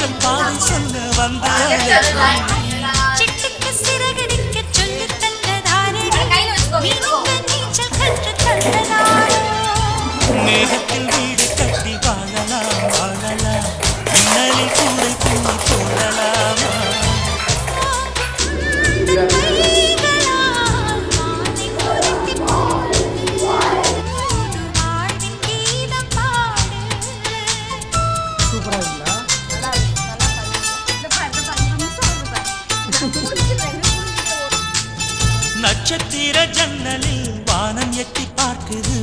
தென்றல் பாதை சொல்ல வந்த சிட்டுக்கு சிறகடிக்க சொல்லி தந்ததாரடி நீச்சல் கற்று தந்ததாரோ மேகத்தில் வீடு கட்டி வாழலாம் வாழலாம் மின்னலில் கூடை பின்னி போடலாமா நட்சத்திர ஜன்னலில் வானம் எட்டி பார்க்குது